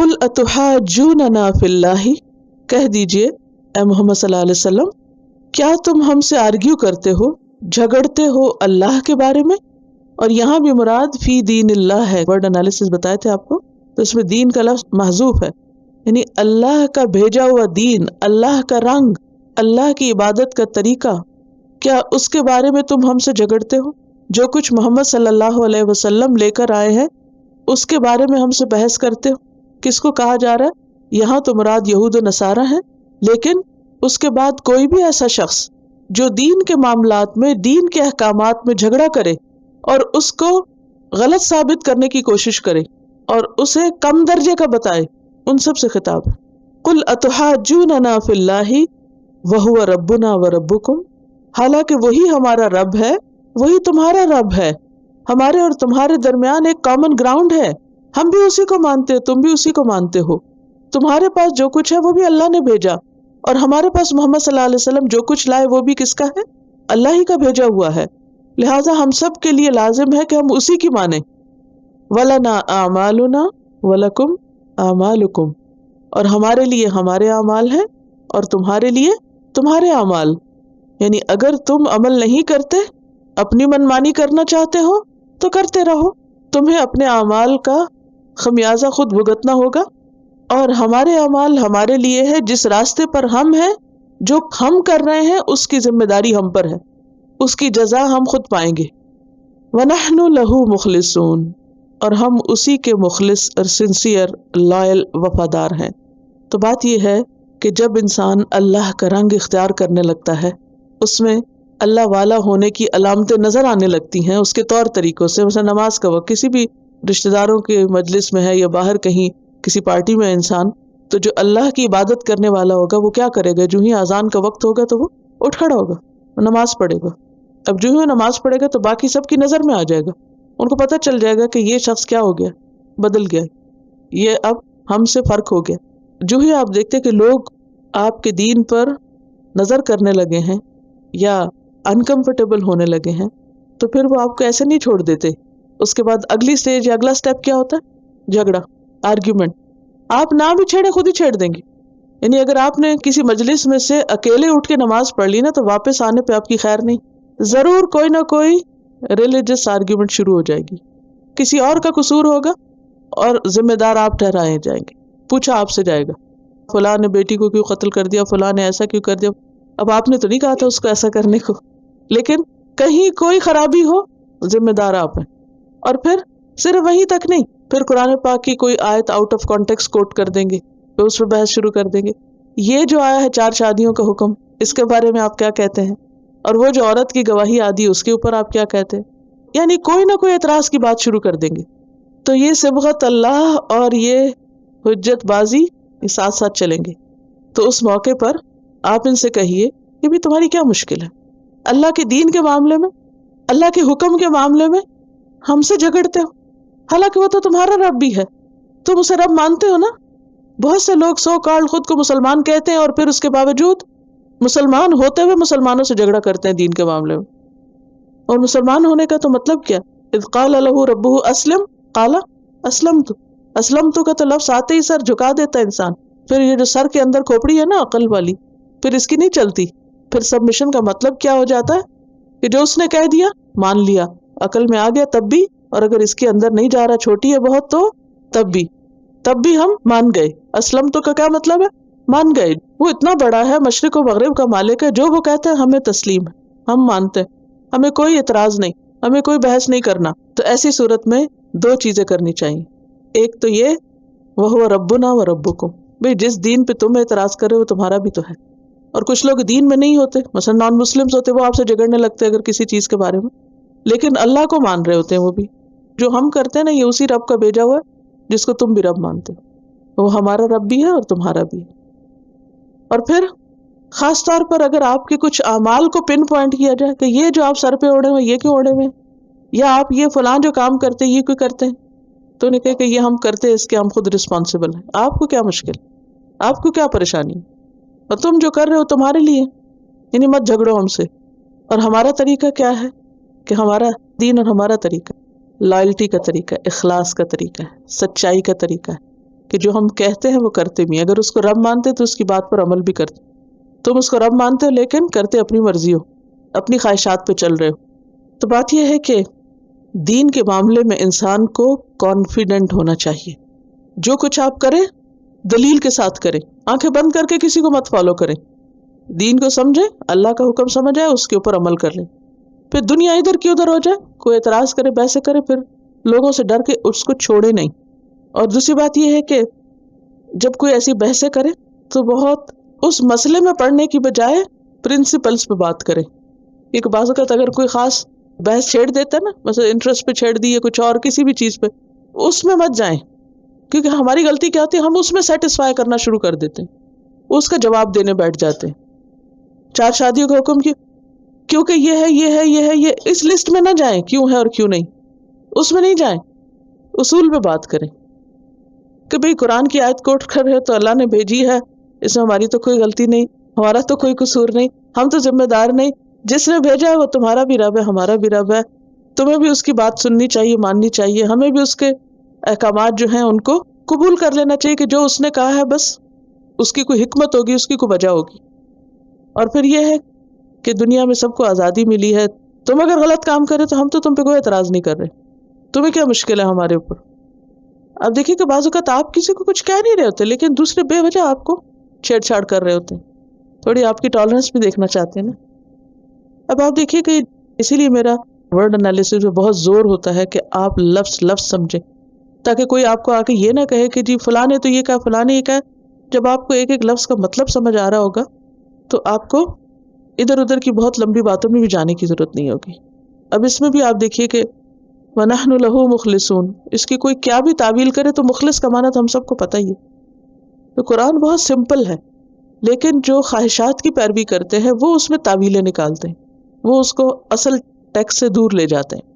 قل اتحاجوننا فی اللہ، کہہ دیجئے اے محمد صلی اللہ علیہ وسلم، کیا تم ہم سے آرگیو کرتے ہو، جھگڑتے ہو اللہ کے بارے میں؟ اور یہاں بھی مراد فی دین اللہ ہے، ورڈ انالیسس بتائے تھے آپ کو، تو اس میں دین کا لفظ محذوف ہے، یعنی اللہ کا بھیجا ہوا دین، اللہ کا رنگ، اللہ کی عبادت کا طریقہ، کیا اس کے بارے میں تم ہم سے جھگڑتے ہو؟ جو کچھ محمد صلی اللہ علیہ وسلم لے کر آئے ہیں اس کے بارے میں ہم سے بحث کرتے ہو؟ کس کو کہا جا رہا ہے؟ یہاں تو مراد یہود و نصارہ ہے، لیکن اس کے بعد کوئی بھی ایسا شخص جو دین کے معاملات میں، دین کے احکامات میں جھگڑا کرے اور اس کو غلط ثابت کرنے کی کوشش کرے اور اسے کم درجے کا بتائے، ان سب سے خطاب ہے۔ قل اتحاجوننا فی اللہ وہو ربنا وربکم، حالانکہ وہی ہمارا رب ہے، وہی تمہارا رب ہے، ہمارے اور تمہارے درمیان ایک کامن گراؤنڈ ہے، ہم بھی اسی کو مانتے ہو، تم بھی اسی کو مانتے ہو، تمہارے پاس جو کچھ ہے وہ بھی اللہ نے بھیجا، اور ہمارے پاس محمد صلی اللہ علیہ وسلم جو کچھ لائے وہ بھی کس کا ہے؟ اللہ ہی کا بھیجا ہوا ہے، لہٰذا ہم سب کے لیے لازم ہے کہ ہم اسی کی مانیں۔ وَلَنَا أَعْمَالُنَا وَلَكُمْ أَعْمَالُكُمْ، اور ہمارے لیے ہمارے اعمال ہیں اور تمہارے لیے تمہارے اعمال، یعنی اگر تم عمل نہیں کرتے، اپنی منمانی کرنا چاہتے ہو تو کرتے رہو، تمہیں اپنے اعمال کا خمیازہ خود بھگتنا ہوگا، اور ہمارے اعمال ہمارے لیے ہے، جس راستے پر ہم ہیں، جو ہم کر رہے ہیں اس کی ذمہ داری ہم پر ہے، اس کی جزا ہم خود پائیں گے۔ وَنَحْنُ لَهُ مُخْلِصُونَ، اور ہم اسی کے مخلص اور سنسیئر، لائل، وفادار ہیں۔ تو بات یہ ہے کہ جب انسان اللہ کا رنگ اختیار کرنے لگتا ہے، اس میں اللہ والا ہونے کی علامتیں نظر آنے لگتی ہیں، اس کے طور طریقوں سے، مثلا نماز کا وقت، کسی بھی رشتہ داروں کے مجلس میں ہے یا باہر کہیں کسی پارٹی میں انسان، تو جو اللہ کی عبادت کرنے والا ہوگا وہ کیا کرے گا؟ جو ہی اذان کا وقت ہوگا تو وہ اٹھ کھڑا ہوگا، نماز پڑھے گا۔ اب جو ہی نماز پڑھے گا تو باقی سب کی نظر میں آ جائے گا، ان کو پتہ چل جائے گا کہ یہ شخص کیا ہو گیا، بدل گیا، یہ اب ہم سے فرق ہو گیا۔ جو ہی آپ دیکھتے کہ لوگ آپ کے دین پر نظر کرنے لگے ہیں یا انکمفرٹیبل ہونے لگے ہیں، تو پھر وہ آپ کو ایسے نہیں چھوڑ دیتے۔ اس کے بعد اگلی سٹیج یا اگلا سٹیپ کیا ہوتا ہے؟ جھگڑا، آرگیومنٹ۔ آپ نہ بھی چھیڑے، خود ہی چھیڑ دیں گے۔ یعنی اگر آپ نے کسی مجلس میں سے اکیلے اٹھ کے نماز پڑھ لی نا، تو واپس آنے پہ آپ کی خیر نہیں، ضرور کوئی نہ کوئی ریلیجس آرگیومنٹ شروع ہو جائے گی، کسی اور کا قصور ہوگا اور ذمہ دار آپ ٹھہرائے جائیں گے، پوچھا آپ سے جائے گا، فلاں نے بیٹی کو کیوں قتل کر دیا، فلاں نے ایسا کیوں کر دیا۔ اب آپ نے تو نہیں کہا تھا اس کو ایسا کرنے کو، لیکن کہیں کوئی خرابی ہو، ذمہ دار آپ ہیں۔ اور پھر صرف وہیں تک نہیں، پھر قرآن پاک کی کوئی آیت آؤٹ آف کانٹیکسٹ کوٹ کر دیں گے، پھر اس پہ بحث شروع کر دیں گے، یہ جو آیا ہے 4 شادیوں کا حکم، اس کے بارے میں آپ کیا کہتے ہیں؟ اور وہ جو عورت کی گواہی آدھی، اس کے اوپر آپ کیا کہتے ہیں؟ یعنی کوئی نہ کوئی اعتراض کی بات شروع کر دیں گے۔ تو یہ صبغت اللہ اور یہ حجت بازی یہ ساتھ ساتھ چلیں گے۔ تو اس موقع پر آپ ان سے کہیے کہ بھی تمہاری کیا مشکل ہے؟ اللہ کے دین کے معاملے میں، اللہ کے حکم کے معاملے میں ہم سے جھگڑتے ہو، حالانکہ وہ تو تمہارا رب بھی ہے، تم اسے رب مانتے ہو نا۔ بہت سے لوگ سو کالڈ خود کو مسلمان کہتے ہیں اور پھر اس کے باوجود مسلمان ہوتے ہوئے مسلمانوں سے جھگڑا کرتے ہیں دین کے معاملے میں۔ اور مسلمان ہونے کا تو مطلب کیا؟ اذ قال له ربه اسلم قال اسلمت، اسلمت کا تو لفظ آتے ہی سر جھکا دیتا ہے انسان۔ پھر یہ جو سر کے اندر کھوپڑی ہے نا عقل والی، پھر اس کی نہیں چلتی۔ پھر سبمیشن کا مطلب کیا ہو جاتا ہے کہ جو اس نے کہہ دیا مان لیا، عقل میں آ گیا تب بھی، اور اگر اس کے اندر نہیں جا رہا، چھوٹی ہے بہت، تو تب بھی ہم مان گئے۔ اسلم تو کا کیا مطلب ہے؟ مان گئے۔ وہ اتنا بڑا ہے، مشرق و مغرب کا مالک ہے، جو وہ کہتا ہے ہمیں تسلیم ہے، ہم مانتے ہیں، ہمیں کوئی اعتراض نہیں، ہمیں کوئی بحث نہیں کرنا۔ تو ایسی صورت میں 2 چیزیں کرنی چاہیے، ایک تو یہ وہو ربنا وربکم، بھئی جس دین پہ تم اعتراض کر رہے ہو تمہارا بھی تو ہے۔ اور کچھ لوگ دین میں نہیں ہوتے، مثلا نان مسلمز ہوتے، وہ آپ سے جھگڑنے لگتے اگر کسی چیز کے بارے میں، لیکن اللہ کو مان رہے ہوتے ہیں وہ بھی۔ جو ہم کرتے ہیں نا، یہ اسی رب کا بھیجا ہوا ہے جس کو تم بھی رب مانتے ہو، وہ ہمارا رب بھی ہے اور تمہارا بھی ہے۔ اور پھر خاص طور پر اگر آپ کے کچھ اعمال کو پن پوائنٹ کیا جائے کہ یہ جو آپ سر پہ اوڑے ہوئے، یہ کیوں اوڑے ہوئے، یا آپ یہ فلاں جو کام کرتے ہیں یہ کیوں کرتے ہیں، تو انہیں کہے کہ یہ ہم کرتے ہیں، اس کے ہم خود رسپانسبل ہیں، آپ کو کیا مشکل، آپ کو کیا پریشانی، اور تم جو کر رہے ہو تمہارے لیے، یعنی مت جھگڑو ہم سے۔ اور ہمارا طریقہ کیا ہے کہ ہمارا دین اور ہمارا طریقہ لائلٹی کا طریقہ ہے، اخلاص کا طریقہ ہے، سچائی کا طریقہ ہے، کہ جو ہم کہتے ہیں وہ کرتے بھی ہیں. اگر اس کو رب مانتے تو اس کی بات پر عمل بھی کرتے. تم اس کو رب مانتے ہو لیکن کرتے اپنی مرضی ہو، اپنی خواہشات پہ چل رہے ہو. تو بات یہ ہے کہ دین کے معاملے میں انسان کو کانفیڈنٹ ہونا چاہیے. جو کچھ آپ کریں دلیل کے ساتھ کریں، آنکھیں بند کر کے کسی کو مت فالو کریں. دین کو سمجھیں، اللہ کا حکم سمجھ آئے اس کے اوپر عمل کر لیں. پھر دنیا ادھر کی ادھر ہو جائے، کوئی اعتراض کرے بحثیں کرے، پھر لوگوں سے ڈر کے اس کو چھوڑے نہیں. اور دوسری بات یہ ہے کہ جب کوئی ایسی بحثیں کرے تو بہت اس مسئلے میں پڑھنے کی بجائے پرنسپلز پہ بات کرے. ایک بعض اوقات اگر کوئی خاص بحث چھیڑ دیتا ہے نا، مثلا انٹرسٹ پہ چھیڑ دی یا کچھ اور کسی بھی چیز پہ، اس میں مت جائیں. کیونکہ ہماری غلطی کیا ہوتی ہے، ہم اس میں سیٹسفائی کرنا شروع کر دیتے ہیں، اس کا جواب دینے بیٹھ جاتے ہیں. 4 شادیوں کا حکم کیونکہ یہ ہے یہ ہے یہ ہے یہ، اس لسٹ میں نہ جائیں کیوں ہے اور کیوں نہیں، اس میں نہیں جائیں. اصول پہ بات کریں کہ بھئی قرآن کی آیت کوٹ کر رہے ہو تو اللہ نے بھیجی ہے، اس میں ہماری تو کوئی غلطی نہیں، ہمارا تو کوئی قصور نہیں، ہم تو ذمہ دار نہیں. جس نے بھیجا ہے وہ تمہارا بھی رب ہے، ہمارا بھی رب ہے. تمہیں بھی اس کی بات سننی چاہیے، ماننی چاہیے. ہمیں بھی اس کے احکامات جو ہیں ان کو قبول کر لینا چاہیے کہ جو اس نے کہا ہے بس اس کی کوئی حکمت ہوگی، اس کی کوئی وجہ ہوگی. اور پھر یہ ہے کہ دنیا میں سب کو آزادی ملی ہے. تم اگر غلط کام کرے تو ہم تو تم پہ کوئی اعتراض نہیں کر رہے، تمہیں کیا مشکل ہے ہمارے اوپر. اب دیکھیے کہ بعض اوقات آپ کسی کو کچھ کہہ نہیں رہے ہوتے لیکن دوسرے بے وجہ آپ کو چھیڑ چھاڑ کر رہے ہوتے ہیں. تھوڑی آپ کی ٹالرنس بھی دیکھنا چاہتے ہیں نا. اب آپ دیکھیے کہ اسی لیے میرا ورڈ انالیسس میں بہت زور ہوتا ہے کہ آپ لفظ لفظ سمجھیں، تاکہ کوئی آپ کو آ کے یہ نہ کہے کہ جی فلاں نے تو یہ کہا، فلاں نے یہ کہا. جب آپ کو ایک ایک لفظ کا مطلب سمجھ آ رہا ہوگا تو آپ کو ادھر ادھر کی بہت لمبی باتوں میں بھی جانے کی ضرورت نہیں ہوگی. اب اس میں بھی آپ دیکھیے کہ وَنَحْنُ لَهُ مُخْلِصُونَ، اس کی کوئی کیا بھی تعویل کرے تو مخلص کا معنی تو ہم سب کو پتہ ہی ہے. تو قرآن بہت سمپل ہے، لیکن جو خواہشات کی پیروی کرتے ہیں وہ اس میں تعویلیں نکالتے ہیں، وہ اس کو اصل ٹیکسٹ سے دور لے جاتے ہیں.